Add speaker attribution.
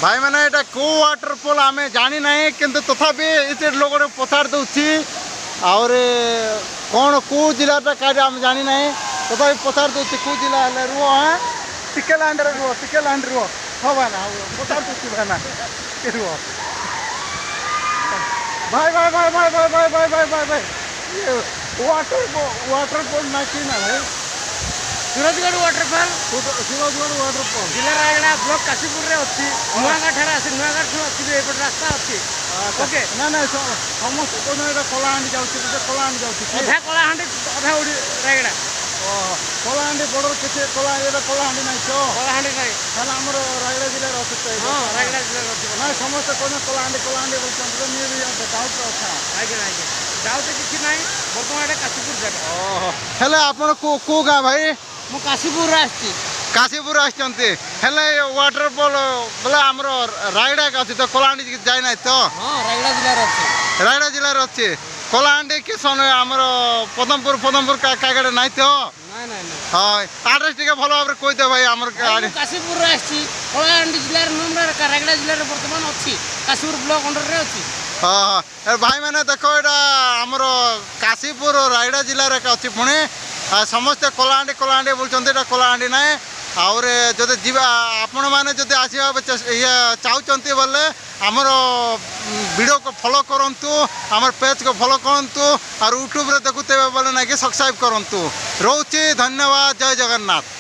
Speaker 1: भाई मैंने এটা কো ওয়াটারফল আমি জানি নাই কিন্তু তথাপি এতে লোকরে পচার দউছি আর কোন কো জেলাটা কাজে আমি জানি নাই তথাপি পচার দউছি কো জেলা হলে রুহ হ্যাঁ টিকে ল্যান্ড রুহ হবে না পচার দউছি ভাই না রুহ ভাই ভাই ভাই ভাই ভাই ভাই ভাই ভাই ভাই ভাই ওয়াটারফল না কি না ভাই
Speaker 2: सूरजगढ़ वाटरफॉल
Speaker 1: सूरजगढ़ वाटरफॉल
Speaker 2: जिला रायगड़ा ब्लॉक काशीपुर रे अछि नुआगाँ ठारे आसी नुआगाँ ठु आसी एपट रास्ता अछि ओके
Speaker 1: ना ना समस्त कोन एटा कलाहांडी जाउछि कलाहांडी जाउछि
Speaker 2: अधा कलाहांडी अधा उडी रायगड़ा
Speaker 1: कलाहांडी बॉर्डर केते कलाहांडी नाही छो
Speaker 2: कलाहांडी नाही
Speaker 1: खाली हमर रायगड़ा जिल्ला रे अछि
Speaker 2: हां रायगड़ा जिला रे अछि
Speaker 1: ना समस्त कोन कलाहांडी बोलछन नि भी डाउट अच्छा
Speaker 2: आगे आगे डाउट किछि नाही वर्तमान एटा काशीपुर जगह
Speaker 1: ओहो हेले आपन को गा भाई
Speaker 2: मु काशीपुर आछि
Speaker 1: काशीपुर आछंती हेले वाटरफॉल बोले हमर रायगड़ा का अछि तो कलाहांडी जाय नाही तो
Speaker 2: हां रायगड़ा जिला रे अछि
Speaker 1: रायगड़ा जिल्ला रे अछि कलाहांडी के सन हमर पदमपुर का कागड़ नाही तो
Speaker 2: नाही नाही
Speaker 1: हां एड्रेस टिके भलो भाबरे कोइ दे भाई हमर
Speaker 2: काशीपुर रे आछि कलाहांडी जिला रे नम्बर रायगड़ा जिला रे वर्तमान अछि काशीपुर ब्लॉक अंडर रे अछि
Speaker 1: हाँ भाई मैंने देखो एटा हमर काशीपुर रायगड़ा जिल्ला रे अछि पुणे समस्त कलाहांडी बोलछन्ते एटा कलाहांडी ना और जदि जीवा आपण माने जदि आसीबा ये चाहूचंती बोले हमर वीडियो को फॉलो करंतु हमर पेज को फॉलो करंतु और यूट्यूब रे देखुते बोले ना कि सब्सक्राइब करंतु रोची धन्यवाद जय जगन्नाथ।